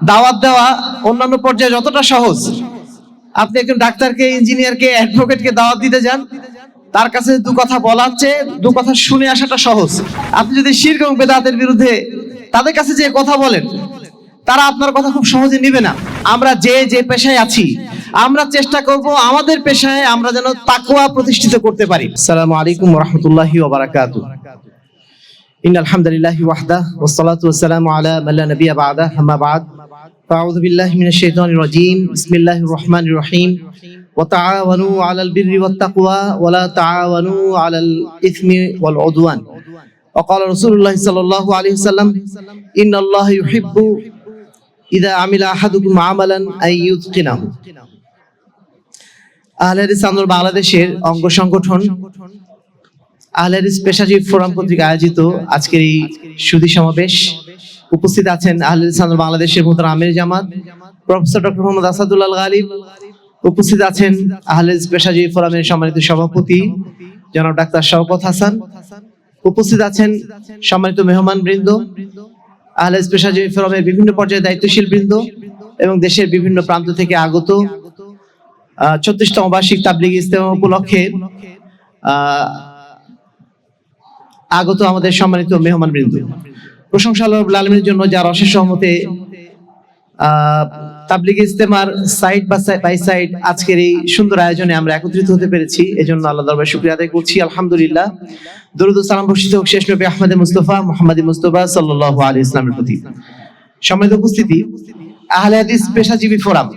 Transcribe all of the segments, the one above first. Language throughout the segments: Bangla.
দাওয়াত দেওয়া অন্যান্য পর্যায়ে যতটা সহজ, আপনি একজন ডাক্তারকে, ইঞ্জিনিয়ারকে, অ্যাডভোকেটকে দাওয়াত দিতে যান, তার কাছে দু কথা বলার চেয়ে দু কথা শুনে আসাটা সহজ। আপনি যদি শিরক এবং বেদাতের বিরুদ্ধে তাদের কাছে যে কথা বলেন, তারা আপনার কথা খুব সহজে নিবে না। আমরা যে পেশায় আছি, আমরা চেষ্টা করব আমাদের পেশায় আমরা যেন তাকওয়া প্রতিষ্ঠিত করতে পারি। আসসালামু আলাইকুম ওয়া রাহমাতুল্লাহি ওয়া বারাকাতুহু। ইন্নাল হামদুলিল্লাহি ওয়াহদাহু ওয়াসসালাতু ওয়াসসালামু আলা মান লা নাবিয়্যা বা'দা, আম্মা বা'দ। আউযু বিল্লাহি মিনাশ শাইতানির রাজীম। বিসমিল্লাহির রহমানির রহিম। ওয়া তাআওয়ানু আলাল বিররি ওয়াত তাকওয়া ওয়া লা তাআওয়ানু আলাল ইসমি ওয়াল উদওয়ান। ওয়া ক্বালা রাসূলুল্লাহি সাল্লাল্লাহু আলাইহি ওয়াসাল্লাম, ইন্নাল্লাহা ইউহিব্বু ইযা আমিলা আহাদুকুম আমালান আন ইউতকিনাহু। আহলে হাদিস আন্দোলন বাংলাদেশের অঙ্গ সংগঠন আহলে হাদিস পেশাজীবী ফোরাম কর্তৃক আয়োজিত আজকের এই সুধী সমাবেশ উপস্থিত আছেন আহলে হাদিস আন্দোলন বাংলাদেশের মোহতারাম আমির জামাত প্রফেসর ডক্টর মোহাম্মদ আসাদুল্লাহ গালিব। উপস্থিত আছেন আহলে হাদিস পেশাজীবী ফোরামের সম্মানিত সভাপতি জনাব ডাক্তার শওকত হাসান। উপস্থিত আছেন সম্মানিত মেহমান বৃন্দ, আহলে হাদিস পেশাজীবী ফোরামের বিভিন্ন পর্যায়ে দায়িত্বশীল বৃন্দ এবং দেশের বিভিন্ন প্রান্ত থেকে আগত 36তম বার্ষিক তাবলীগ ইজতেমা উপলক্ষে আগত আমাদের সম্মানিত মেহমান বৃন্দ। প্রশংসা আল্লাহ রাব্বুল আলামিনের জন্য, যার অশেষ রহমতে তাবলীগ ইজতেমার সাইড বাই সাইড আজকের এই সুন্দর আয়োজনে আমরা একত্রিত হতে পেরেছি। এজন্য আল্লাহর দরবারে শুকরিয়া আদায় করছি, আলহামদুলিল্লাহ। দরুদ ও সালাম বর্ষিত হোক শেষ নবী আহমদ মুস্তাফা মুহাম্মদ মুস্তাফা সাল্লাল্লাহু আলাইহি ওয়াসাল্লামের প্রতি। সম্মানিত উপস্থিতি, আহলে হাদিস পেশাজীবী ফোরাম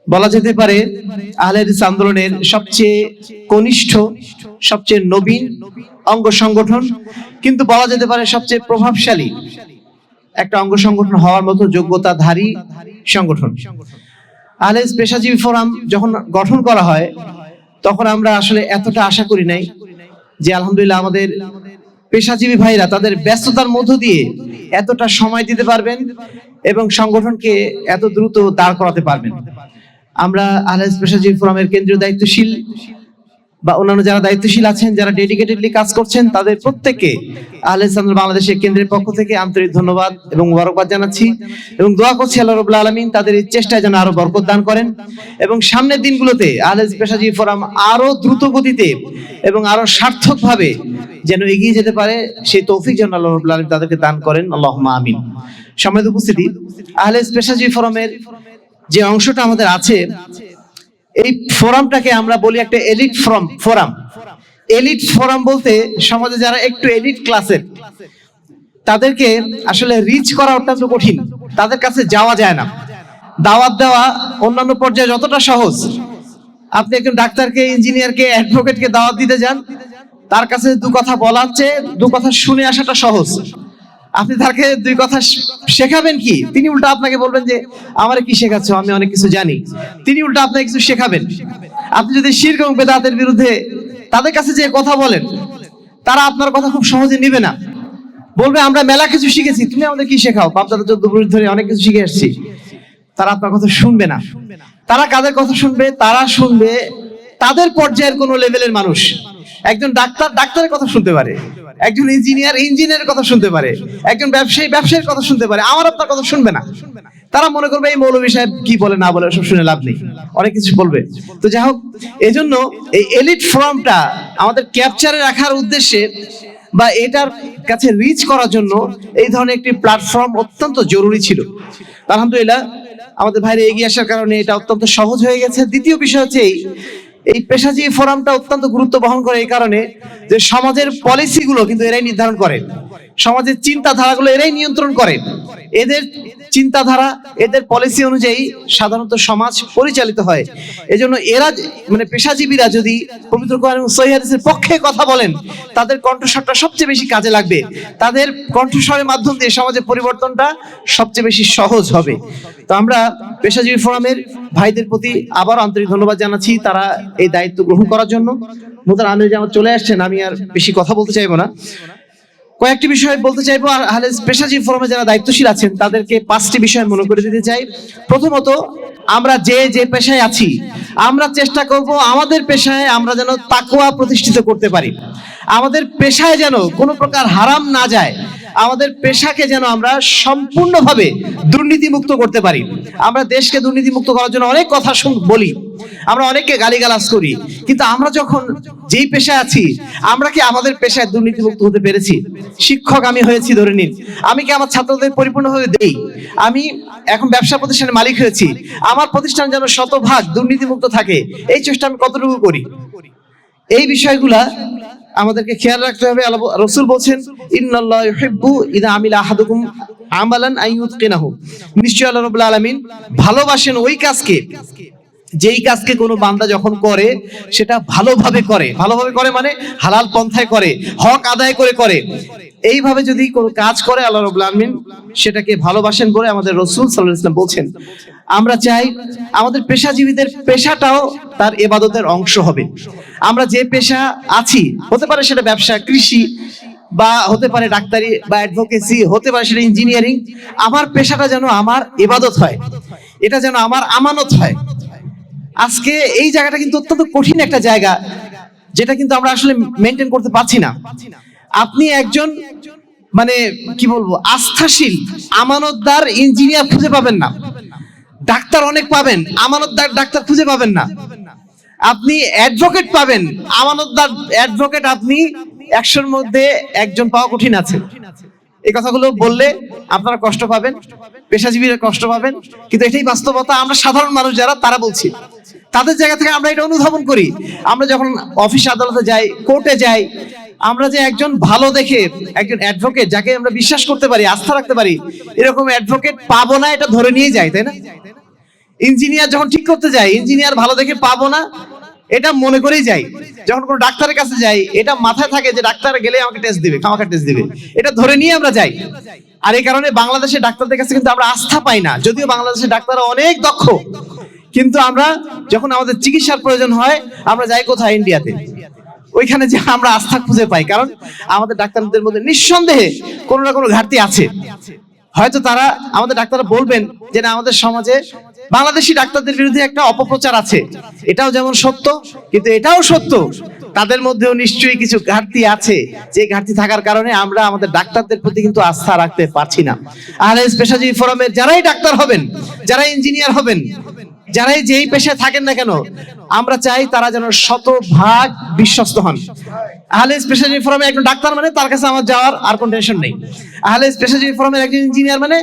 বলা যেতে পারে আহলে হাদিস আন্দোলনের সবচেয়ে কনিষ্ঠ, সবচেয়ে নবীন অঙ্গ সংগঠন, কিন্তু বলা যেতে পারে সবচেয়ে প্রভাবশালী একটা অঙ্গ সংগঠন হওয়ার মতো যোগ্যতাধারী সংগঠন। আহলে হাদিস পেশাজীবী ফোরাম যখন গঠন করা হয়, তখন আমরা আসলে এতটা আশা করি নাই যে আলহামদুলিল্লাহ আমাদের পেশাজীবী ভাইরা তাদের ব্যস্ততার মধ্য দিয়ে এতটা সময় দিতে পারবেন এবং সংগঠনকে এত দ্রুত দাঁড় করাতে পারবেন। আমরা আহলে হাদিস পেশাজীবী ফোরামের কেন্দ্রীয় দায়িত্বশীল বা অন্যান্য যারা দায়িত্বশীল আছেন, যারা ডেডিকেটেডলি কাজ করছেন, তাদের প্রত্যেককে আহলে হাদিস আন্দোলন বাংলাদেশের কেন্দ্রের পক্ষ থেকে আন্তরিক ধন্যবাদ এবং মোবারকবাদ জানাচ্ছি এবং দোয়া করছি আল্লাহ রাব্বুল আলামিন তাদের এই চেষ্টায় যেন আরো বরকত দান করেন এবং সামনের দিনগুলোতে আহলে হাদিস পেশাজীবী ফোরাম আরো দ্রুত গতিতে এবং আরো সার্থকভাবে যেন এগিয়ে যেতে পারে, সেই তৌফিক যেন আল্লাহ রাব্বুল আলামিন তাদেরকে দান করেন, আল্লাহুম্মা আমিন। সম্মানিত উপস্থিতি, আহলে হাদিস পেশাজীবী ফোরামের যে অংশটা আমাদের আছে, এই ফোরামটাকে আমরা বলি একটা এলিট ফোরাম। এলিট ফোরাম বলতে সমাজে যারা একটু এলিট ক্লাসের, তাদেরকে আসলে রিচ করা অত্যন্ত কঠিন, তাদের কাছে যাওয়া যায় না। দাওয়াত দেওয়া অন্যান্য পর্যায়ে যতটা সহজ, আপনি একজন ডাক্তারকে, ইঞ্জিনিয়ারকে, অ্যাডভোকেটকে দাওয়াত দিতে যান, তার কাছে দু কথা বলার চেয়ে দু কথা শুনে আসাটা সহজ। আপনি তাকে দুই কথা শেখাবেন কি, তিনি উল্টা আপনাকে বলবেন যে আমারে কি শেখাচ্ছ, আমি অনেক কিছু জানি। তিনি উল্টা আপনাকে কিছু শেখাবেন। আপনি যদি শিরক এবং বেদাতের বিরুদ্ধে তাদের কাছে যে কথা বলেন, তারা আপনার কথা খুব সহজে নিবে না। বলবে আমরা মেলা কিছু শিখেছি, তুমি আমাদের কি শেখাও, বাপ-দাদা 14 পুরুষ ধরে অনেক কিছু শিখে আসছি। তারা আপনার কথা শুনবে না। তারা কাদের কথা শুনবে? তারা শুনবে তাদের পর্যায়ের কোন লেভেলের মানুষ। একজন ডাক্তার ডাক্তারের কথা শুনতে পারে, একজন ইঞ্জিনিয়ার ইঞ্জিনিয়ারের কথা শুনতে পারে, একজন ব্যবসায়ী ব্যবসায়ীর কথা শুনতে পারে, আমার আপনার কথা শুনবে না। তারা মনে করবে এই মৌলভী সাহেব কি বলে না বলে সব শুনে লাভ নেই, অনেক কিছু বলবে। তো যাই হোক, এজন্য এই এলিট ফোরামটা আমাদের ক্যাপচারে রাখার উদ্দেশ্যে বা এটার কাছে রিচ করার জন্য এই ধরনের একটি প্ল্যাটফর্ম অত্যন্ত জরুরি ছিল। আলহামদুলিল্লাহ আমাদের ভাইরা এগিয়ে আসার কারণে এটা অত্যন্ত সহজ হয়ে গেছে। দ্বিতীয় বিষয় হচ্ছে এই পেশাজীবী ফোরামটা অত্যন্ত গুরুত্ব বহন করে এই কারণে যে সমাজের পলিসিগুলো কিন্তু এরাই নির্ধারণ করে, সমাজের চিন্তাধারাগুলো এরাই নিয়ন্ত্রণ করে। এদের চিন্তাধারা, এদের পলিসি অনুযায়ী সাধারণত সমাজ পরিচালিত হয়। এজন্য এরা মানে পেশাজীবীরা যদি পবিত্র কোরআন এবং সহিহ হাদিসের পক্ষে কথা বলেন, তাদের কণ্ঠস্বরটা সবচেয়ে বেশি কাজে লাগবে। তাদের কণ্ঠস্বরের মাধ্যম দিয়ে সমাজের পরিবর্তনটা সবচেয়ে বেশি সহজ হবে। তো আমরা পেশাজীবী ফোরামের ভাইদের প্রতি আবার আন্তরিক ধন্যবাদ জানাচ্ছি, তারা এই দায়িত্ব গ্রহণ করার জন্য। মোহতারাম আমির জামাত চলে আসছেন, আমি আর বেশি কথা বলতে চাইবো না। কয়েকটি বিষয় বলতে চাইবো, আর আহলে পেশাজীবী ফোরামে যারা দায়িত্বশীল আছেন তাদেরকে 5টি বিষয় মনে করে দিতে চাই। প্রথমত, আমরা যে পেশায় আছি আমরা চেষ্টা করব আমাদের পেশায় আমরা যেন তাকওয়া প্রতিষ্ঠিত করতে পারি, আমাদের পেশায় যেন কোনো প্রকার হারাম না যায়, আমাদের পেশাকে যেন আমরা সম্পূর্ণভাবে দুর্নীতিমুক্ত করতে পারি। আমরা দেশকে দুর্নীতিমুক্ত করার জন্য অনেক কথা বলি, আমরা অনেককে গালিগালাজ করি, কিন্তু আমরা যখন যেই পেশায় আছি আমরা কি আমাদের পেশায় দুর্নীতিমুক্ত হতে পেরেছি? শিক্ষক আমি হয়েছি ধরে নিন, আমি কি আমার ছাত্রদের পরিপূর্ণভাবে দেই? আমি এখন ব্যবসা প্রতিষ্ঠানের মালিক হয়েছি, আমার প্রতিষ্ঠান যেন শতভাগ দুর্নীতিমুক্ত থাকে, এই চেষ্টা আমি কতটুকু করি? এই বিষয়গুলা আমাদেরকে খেয়াল রাখতে হবে। আল্লাহ রাসূল বলেন, ইন্নাল্লাহা ইউহিব্বু ইযা আমিলা আহাদুকুম আমালান আইয়ুতকিনাহু, নিশ্চয়ই আল্লাহ রাব্বুল আলামিন ভালোবাসেন ওই কাজকে যেই কাজকে কোনো বান্দা যখন করে সেটা ভালোভাবে করে। ভালোভাবে করে মানে হালাল পন্থায় করে, হক আদায় করে করে। এইভাবে যদি কোনো কাজ করে আল্লাহ রাব্বুল আলামিন সেটাকে ভালোবাসেন বলে আমাদের রাসূল সাল্লাল্লাহু আলাইহি ওয়াসাল্লাম বলছেন। আমরা চাই আমাদের পেশাজীবীদের পেশাটাও তার ইবাদতের অংশ হবে। আমরা যে পেশা আছি, হতে পারে সেটা ব্যবসা, কৃষি, বা হতে পারে ডাক্তারি বা অ্যাডভোকেসি, হতে পারে সেটা ইঞ্জিনিয়ারিং, আমার পেশাটা যেন আমার ইবাদত হয়, এটা যেন আমার আমানত হয়। আজকে এই জায়গাটা কিন্তু অত্যন্ত কঠিন একটা জায়গা, যেটা কিন্তু আমরা আসলে মেনটেন করতে পারছি না। আপনি একজন মানে কি বলবো আস্থাশীল আমানতদার ইঞ্জিনিয়ার খুঁজে পাবেন না, ডাক্তার অনেক পাবেন, আমানতদার ডাক্তার খুঁজে পাবেন না। আপনি অ্যাডভোকেট পাবেন, আমানতদার অ্যাডভোকেট আপনি 100-র মধ্যে একজন পাওয়া কঠিন আছে। এই কথাগুলো বললে আপনারা কষ্ট পাবেন, পেশাজীবীরা কষ্ট পাবেন, কিন্তু এটাই বাস্তবতা। আমরা সাধারণ মানুষ যারা তারা বলছি, তাদের জায়গা থেকে আমরা এটা অনুধাবন করি। আমরা যখন অফিস আদালতে যাই, কোর্টে যাই, আমরা যে একজন ভালো দেখে একজন অ্যাডভোকেট যাকে আমরা বিশ্বাস করতে পারি, আস্থা রাখতে পারি, এরকম অ্যাডভোকেট পাবো না এটা ধরে নিয়ে যাই, তাই না? ইঞ্জিনিয়ার যখন ঠিক করতে যাই, ইঞ্জিনিয়ার ভালো দেখে পাবো না এটা মনে করেই যাই। যখন কোনো ডাক্তারের কাছে যাই, এটা মাথায় থাকে যে ডাক্তার গেলে আমাকে টেস্ট দিবে, খামাখা টেস্ট দিবে, এটা ধরে নিয়ে আমরা যাই। আর এই কারণে বাংলাদেশের ডাক্তারদের কাছে কিন্তু আমরা আস্থা পাই না, যদিও বাংলাদেশের ডাক্তাররা অনেক দক্ষ, কিন্তু আমরা যখন আমাদের চিকিৎসার প্রয়োজন হয় আমরা যাই কোথায়? ইন্ডিয়াতে। ওইখানে যে আমরা আস্থা খুঁজে পাই, কারণ আমাদের ডাক্তারদের মধ্যে নিঃসন্দেহে কোনো না কোনো ঘাটতি আছে। হয়তো তারা আমাদের ডাক্তাররা বলবেন যে না, আমাদের সমাজে বাংলাদেশি ডাক্তারদের বিরুদ্ধে একটা অপপ্রচার আছে, এটাও যেমন সত্য, কিন্তু এটাও সত্য তাদের মধ্যেও নিশ্চয়ই কিছু ঘাটতি আছে, যে ঘাটতি থাকার কারণে আমরা আমাদের ডাক্তারদের প্রতি কিন্তু আস্থা রাখতে পারছি না। আহলে পেশাজীবী ফোরামের যারাই ডাক্তার হবেন, যারা ইঞ্জিনিয়ার হবেন, যারাই যেই পেশায় থাকেন না কেন, আমরা চাই তারা যেন শতভাগ বিশ্বস্ত হন। আহলে পেশাজীবী ফোরামে একজন ডাক্তার মানে তার কাছে আমার যাওয়ার আর কোনো টেনশন নেই, আহলে পেশাজীবী ফোরামের একজন ইঞ্জিনিয়ার মানে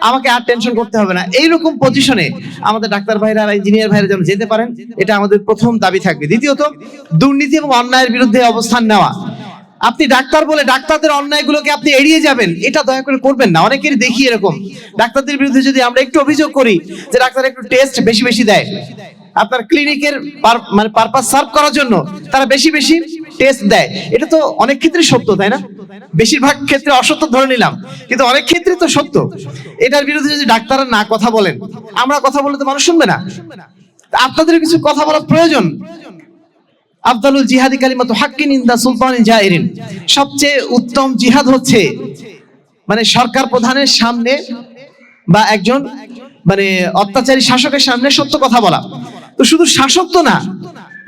আমাকে আর টেনশন করতে হবে না। এইরকম পজিশনে আমাদের ডাক্তার ভাইরা আর ইঞ্জিনিয়ার ভাইরা যেন যেতে পারেন, এটা আমাদের প্রথম দাবি থাকবে। দ্বিতীয়ত, দুর্নীতি এবং অন্যায়ের বিরুদ্ধে অবস্থান নেওয়া। আপনি ডাক্তার বলে ডাক্তারদের অন্যায়গুলোকে আপনি এড়িয়ে যাবেন, এটা দয়া করে করবেন না। অনেকেরই দেখি এরকম, ডাক্তারদের বিরুদ্ধে যদি আমরা একটু অভিযোগ করি যে ডাক্তার একটু টেস্ট বেশি বেশি দেয়, আপনার ক্লিনিকের মানে পারপাস সার্ভ করার জন্য তারা বেশি বেশি টেস্ট দেয়, এটা তো অনেক ক্ষেত্রে সত্য, তাই না? বেশিরভাগ ক্ষেত্রে অসত্য ধরে নিলাম, কিন্তু অনেক ক্ষেত্রে তো সত্য। এটার বিরুদ্ধে যদি ডাক্তাররা না কথা বলেন, আমরা কথা বললে তো মানুষ শুনবে না। আপনাদের কিছু কথা বলার প্রয়োজন। আফদালুল জিহাদি কালিমাতু হাক্কিন ইনদা সুলতানিন জাইরিন, সবচেয়ে উত্তম জিহাদ হচ্ছে মানে সরকার প্রধানের সামনে বা একজন মানে অত্যাচারী শাসকের সামনে সত্য কথা বলা। তো শুধু শাসক তো না,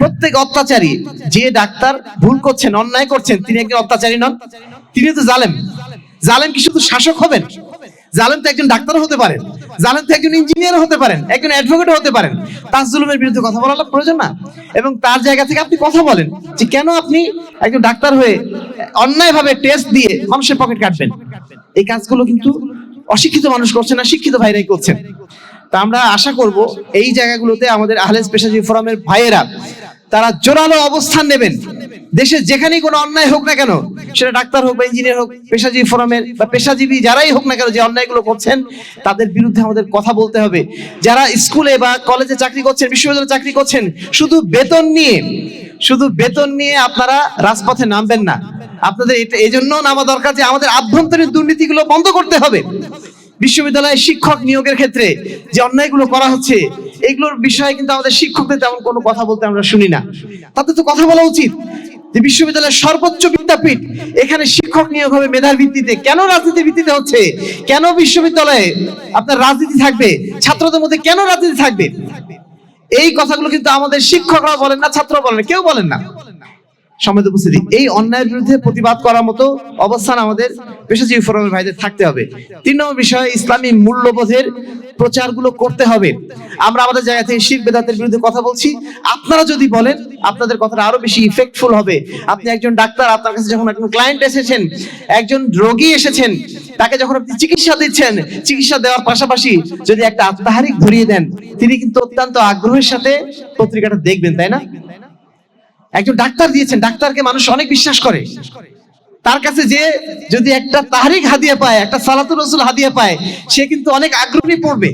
প্রত্যেক অত্যাচারী, যে ডাক্তার ভুল করছেন, অন্যায় করছেন, তিনি একজন অত্যাচারী নন, তিনি তো জালেম। জালেম কি শুধু শাসক হবেন? জালেম তো একজন ডাক্তার হতে পারেন, জালেম তো একজন ইঞ্জিনিয়ার হতে পারেন, একজন অ্যাডভোকেট হতে পারেন। তার জুলুমের বিরুদ্ধে কথা বলার প্রয়োজন না, এবং তার জায়গা থেকে আপনি কথা বলেন যে কেন আপনি একজন ডাক্তার হয়ে অন্যায়ভাবে টেস্ট দিয়ে মানুষের পকেট কাটবেন। এই কাজগুলো কিন্তু অশিক্ষিত মানুষ করছেন না, শিক্ষিত ভাইরাই করছেন। তা আমরা আশা করব এই জায়গাগুলোতে আমাদের আহলে পেশাজীবী ফোরামের ভাইয়েরা তারা জোরালো অবস্থান নেবেন। দেশে যেখানেই কোনো অন্যায় হোক না কেন, সেটা ডাক্তার হোক বা ইঞ্জিনিয়ার হোক, পেশাজীবী ফোরামের বা পেশাজীবী যারাই হোক না কেন, যে অন্যায়গুলো করছেন তাদের বিরুদ্ধে আমাদের কথা বলতে হবে। যারা স্কুলে বা কলেজে চাকরি করছেন, বিশ্ববিদ্যালয়ে চাকরি করছেন, শুধু বেতন নিয়ে আপনারা রাজপথে নামবেন না। আপনাদের এটা এই জন্য নামা দরকার যে আমাদের আভ্যন্তরীণ দুর্নীতিগুলো বন্ধ করতে হবে। বিশ্ববিদ্যালয়ে শিক্ষক নিয়োগের ক্ষেত্রে যে অন্যায়গুলো করা হচ্ছে, এগুলোর বিষয়ে কিন্তু আমাদের শিক্ষকদের তেমন কোনো কথা বলতে আমরা শুনি না। তাদের তো কথা বলা উচিত যে বিশ্ববিদ্যালয়ের সর্বোচ্চ বিদ্যাপীঠ, এখানে শিক্ষক নিয়োগ হবে মেধার ভিত্তিতে। কেন রাজনীতির ভিত্তিতে হচ্ছে? কেন বিশ্ববিদ্যালয়ে আপনার রাজনীতি থাকবে? ছাত্রদের মধ্যে কেন রাজনীতি থাকবে? এই কথাগুলো কিন্তু আমাদের শিক্ষকরা বলেন না, ছাত্র বলেন না, কেউ বলেন না। সম্মানিত উপস্থিতি, এই অন্যায়ের বিরুদ্ধে প্রতিবাদ করার মতো অবস্থান আমাদের পেশাজীবী ফোরামের ভাইদের থাকতে হবে। 3 নম্বর বিষয়, ইসলামী মূল্যবোধের প্রচারগুলো করতে হবে। আমরা আমাদের জায়গা থেকে শিরক বিদআতের বিরুদ্ধে কথা বলছি, আপনারা যদি বলেন আপনাদের কথাটা আরো বেশি ইফেক্টফুল হবে। আপনি একজন ডাক্তার, আপনার কাছে যখন একজন ক্লায়েন্ট এসেছেন, একজন রোগী এসেছেন, তাকে যখন আপনি চিকিৎসা দিচ্ছেন, চিকিৎসা দেওয়ার পাশাপাশি যদি একটা আত্মহারিক ধরিয়ে দেন, তিনি কিন্তু অত্যন্ত আগ্রহের সাথে পত্রিকাটা দেখবেন, তাই না? একজন ডাক্তার দিয়েছেন, ডাক্তারকে মানুষ অনেক বিশ্বাস করে, তার কাছে যে যদি একটা তাহরিক হাদিয়া পায়, একটা সালাতুর রাসূল হাদিয়া পায়, সে কিন্তু অনেক আগ্রহী পড়বে।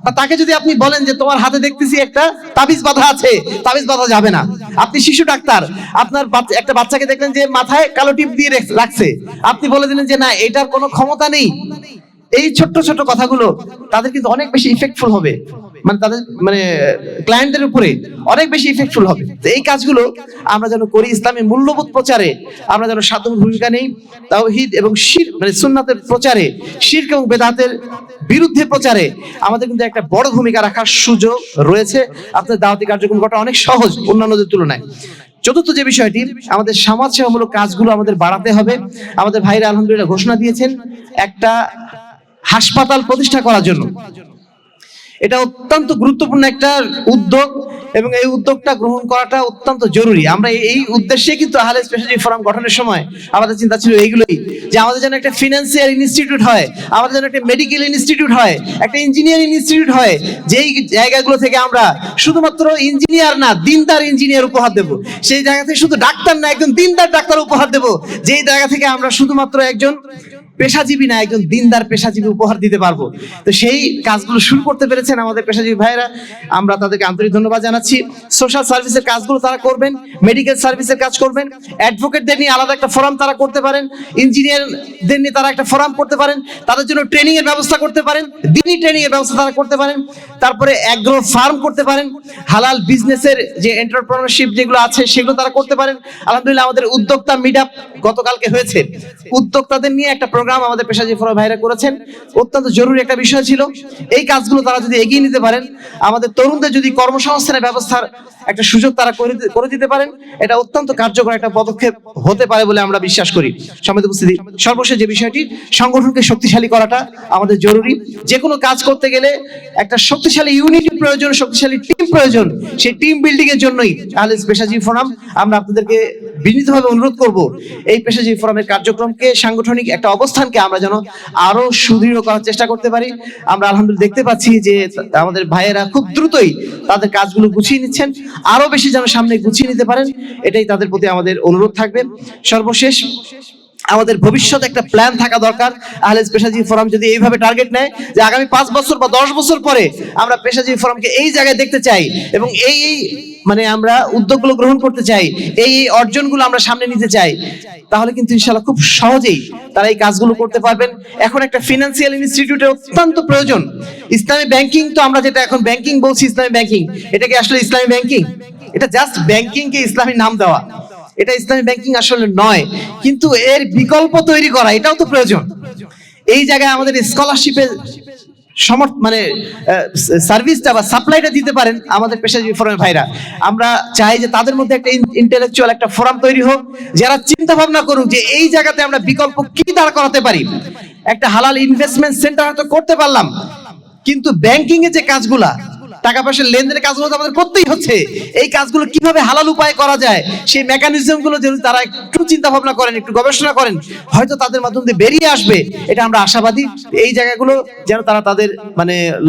আর তাকে যদি আপনি বলেন যে তোমার হাতে দেখতেছি একটা তাবিজ বাঁধা আছে, তাবিজ বাঁধা যাবে না। আপনি শিশু ডাক্তার, আপনার একটা বাচ্চাকে দেখলেন যে মাথায় কালো টিপ দিয়ে রাখছে, আপনি বলে দিলেন যে না, এটার কোনো ক্ষমতা নেই। এই ছোট্ট ছোট্ট কথাগুলো তাদের কিন্তু অনেক বেশি ইফেক্টফুল হবে, মানে তাদের ক্লায়েন্টদের উপরে অনেক বেশি ইফেক্টফুল হবে। তো এই কাজগুলো আমরা যেন করি, ইসলামী মূল্যবোধ প্রচারে আমরা যেন সাধ্য ভূমিকা নেই, তাওহীদ এবং শিরক সুন্নাতের প্রচারে, শিরক এবং বেদাতের বিরুদ্ধে প্রচারে আমাদের কিন্তু একটা বড় ভূমিকা রাখার সুযোগ রয়েছে। আপনাদের দাওয়াতি কার্যক্রম করা অনেক সহজ অন্যান্যদের তুলনায়। চতুর্থ যে বিষয়টি, আমাদের সমাজ সেবামূলক কাজগুলো আমাদের বাড়াতে হবে। আমাদের ভাইরা আলহামদুলিল্লাহ ঘোষণা দিয়েছেন একটা হাসপাতাল প্রতিষ্ঠা করার জন্য। এটা অত্যন্ত গুরুত্বপূর্ণ একটা উদ্যোগ এবং এই উদ্যোগটা গ্রহণ করাটা অত্যন্ত জরুরি। আমরা এই উদ্দেশ্যে কিন্তু আহলে পেশাজীবী ফোরাম গঠনের সময় আমাদের চিন্তা ছিল এইগুলোই, যে আমাদের যেন একটা ফিনান্সিয়াল ইনস্টিটিউট হয়, আমাদের যেন একটা মেডিকেল ইনস্টিটিউট হয়, একটা ইঞ্জিনিয়ারিং ইনস্টিটিউট হয়, যেই জায়গাগুলো থেকে আমরা শুধুমাত্র ইঞ্জিনিয়ার না, দিনদার ইঞ্জিনিয়ার উপহার দেব। সেই জায়গা থেকে শুধু ডাক্তার না, একজন দিনদার ডাক্তার উপহার দেব। যেই জায়গা থেকে আমরা শুধুমাত্র একজন পেশাজীবী না, একজন দিনদার পেশাজীবী উপহার দিতে পারবো। তো সেই কাজগুলো শুরু করতে পেরেছেন আমাদের পেশাজীবী ভাইয়েরা, আমরা তাদেরকে আন্তরিক ধন্যবাদ জানাচ্ছি। সোশ্যাল সার্ভিসের কাজগুলো তারা করবেন, মেডিকেল সার্ভিসের কাজ করবেন, অ্যাডভোকেটদের নিয়ে আলাদা একটা ফোরাম তারা করতে পারেন, ইঞ্জিনিয়ারদের নিয়ে তারা একটা ফোরাম করতে পারেন, তাদের জন্য ট্রেনিং এর ব্যবস্থা করতে পারেন, দিনই ট্রেনিং এর ব্যবস্থা তারা করতে পারেন। তারপরে অ্যাগ্রো ফার্ম করতে পারেন, হালাল বিজনেসের যে এন্টারপ্রেনারশিপ যেগুলো আছে সেগুলো তারা করতে পারেন। আলহামদুলিল্লাহ আমাদের উদ্যোক্তা মিট আপ গতকালকে হয়েছে, উদ্যোক্তাদের নিয়ে একটা প্রোগ্রাম আমাদের পেশাজীবী ফোরাম ভাইরা করেছেন। অত্যন্ত জরুরি একটা বিষয় ছিল। এই কাজগুলো তারা যদি এগিয়ে নিতে পারেন, আমাদের তরুণদের যদি কর্মসংস্থানের ব্যবস্থার একটা সুযোগ তারা করে দিতে পারেন, এটা অত্যন্ত কার্যকর একটা পদক্ষেপ হতে পারে বলে আমরা বিশ্বাস করি। সম্মানিত উপস্থিতি, সর্বশেষ যে বিষয়টি, সংগঠনকে শক্তিশালী করাটা আমাদের জরুরি। যে কোনো কাজ করতে গেলে একটা শক্তিশালী ইউনিটি প্রয়োজন, শক্তিশালী টিম প্রয়োজন। সেই টিম বিল্ডিং এর জন্যই আহলে পেশাজীবী ফোরাম, আমরা আপনাদেরকে বিনীতভাবে অনুরোধ করব, এই পেশাজীবী ফোরামের কার্যক্রমকে, সাংগঠনিক একটা অবস্থানকে আমরা যেন আরো সুদৃঢ় করার চেষ্টা করতে পারি। আমরা আলহামদুলিল্লাহ দেখতে পাচ্ছি যে আমাদের ভাইয়েরা খুব দ্রুতই তাদের কাজগুলো গুছিয়ে নিচ্ছেন, আরো বেশি যেন সামনে গুছিয়ে নিতে পারেন, এটাই তাদের প্রতি আমাদের অনুরোধ থাকবে। সর্বশেষ, আমাদের ভবিষ্যতে একটা প্ল্যান থাকা দরকার। আহলে পেশাজীবী ফোরাম যদি এইভাবে টার্গেট নেয় যে আগামী 5 বছর বা 10 বছর পরে আমরা পেশাজীবী ফোরামকে এই জায়গায় দেখতে চাই এবং এই আমরা উদ্যোগগুলো গ্রহণ করতে চাই, এই অর্জনগুলো আমরা সামনে নিতে চাই, তাহলে কিন্তু ইনশাআল্লাহ খুব সহজেই তারা এই কাজগুলো করতে পারবেন। এখন একটা ফিনান্সিয়াল ইনস্টিটিউটের অত্যন্ত প্রয়োজন। ইসলামী ব্যাংকিং, তো আমরা যেটা এখন ব্যাংকিং বলছি, ইসলামী ব্যাংকিং, এটা কি আসলে ইসলামী ব্যাংকিং? এটা জাস্ট ব্যাংকিং কে ইসলামী নাম দেওয়া, এটা ইসলামী ব্যাংকিং আসলে নয়। কিন্তু এর বিকল্প তৈরি করা, এটাও তো প্রয়োজন। এই জায়গায় আমাদের স্কলারশিপের সার্ভিসটা বা সাপ্লাইটা দিতে পারেন আমাদের পেশাজীবী ফোরামের ভাইরা। আমরা চাই যে তাদের মধ্যে একটা ইন্টেলেকচুয়াল একটা ফোরাম তৈরি হোক, যারা চিন্তা ভাবনা করুক যে এই জায়গাতে আমরা বিকল্প কি দাঁড় করাতে পারি। একটা হালাল ইনভেস্টমেন্ট সেন্টার হয়তো করতে পারলাম, কিন্তু ব্যাংকিং এর যে কাজগুলা, টাকা পয়সার লেনদেনের কাজগুলো তো আমাদের করতেই হচ্ছে। এই কাজগুলো কিভাবে হালাল উপায়ে করা যায়, সেই মেকানিজম গুলো যদি তারা একটু চিন্তা ভাবনা করেন, একটু গবেষণা করেন, হয়তো তাদের মাধ্যমে বেরিয়ে আসবে। এটা আমরা আশাবাদী। এই জায়গাগুলো যেন তারা তাদের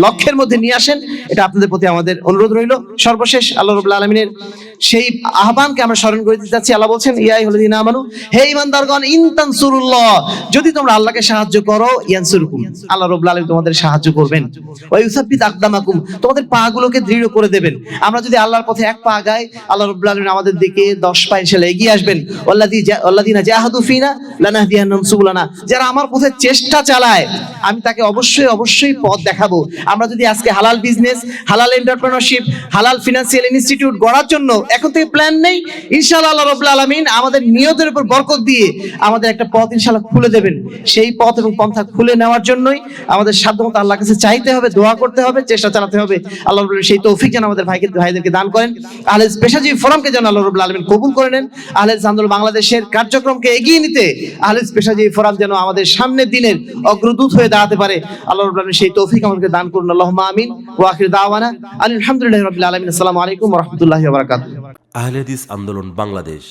লক্ষ্যের মধ্যে নিয়ে আসেন, এটা আপনাদের প্রতি আমাদের অনুরোধ রইল। সর্বশেষ, আল্লাহ রাব্বুল আলামিনের সেই আহ্বানকে আমরা স্মরণ করে দিতে চাচ্ছি। আল্লাহ বলছেন, ইয়া আইয়ুহাল্লাযীনা আমানু, হে ঈমানদারগণ, ইন তানসুরুল্লাহ, যদি তোমরা আল্লাহকে সাহায্য করো, ইয়ানসুরকুম, আল্লাহ রাব্বুল আলামিন তোমাদের সাহায্য করবেন। ওয়া ইউসাব্বিত আকদামাকুম, তোমাদের পা পা গুলোকে দৃঢ় করে দেবেন। আমরা যদি আল্লাহর পথে এক পা আগাই, আল্লাহ রাব্বুল আলামিন আমাদের দিকে 10 পা ইনশাআল্লাহ এগিয়ে আসবেন। ওয়াল্লাযীনা জাহাদু ফিনা লানাহদিয়ান্নাহুম সুবুলানা, যারা আমার পথে চেষ্টা চালায় আমি তাকে অবশ্যই অবশ্যই পথ দেখাবো। আমরা যদি আজকে হালাল বিজনেস, হালাল এন্টারপ্রেনারশিপ, হালাল ফিনান্সিয়াল ইনস্টিটিউট গড়ার জন্য এখন থেকে প্ল্যান নেই, ইনশাআল্লাহ আল্লাহ রাব্বুল আলামিন আমাদের নিয়তের উপর বরকত দিয়ে আমাদের একটা পথ ইনশাআল্লাহ খুলে দেবেন। সেই পথ এবং পন্থা খুলে নেওয়ার জন্যই আমাদের সাধ্যমতো আল্লাহর কাছে চাইতে হবে, দোয়া করতে হবে, চেষ্টা চালাতে হবে। আল্লাহ রাব্বুল আলামিন সেই তৌফিক যেন আমাদের ভাইদেরকে দান করেন। আহলে পেশাজীবী ফোরামকে যেন আল্লাহ রাব্বুল আলামিন কবুল করে নেন। আহলে আন্দোলন বাংলাদেশের কার্যক্রমকে এগিয়ে নিতে আহলে পেশাজীবী ফোরাম যেন আমাদের সামনের দিনের অগ্রদূত হয়ে দাঁড়াতে পারে। আল্লাহ রাব্বুল আলামিন সেই তৌফিক আমাদেরকে দান করুন। আল্লাহুম্মা আমিন। ওয়া আখিরু দাওয়ানা আলহামদুলিল্লাহি রাব্বিল আলামিন। আসসালামু আলাইকুম ওয়া রাহমাতুল্লাহি ওয়া বারাকাতুহু। আহলে হাদিস আন্দোলন বাংলাদেশ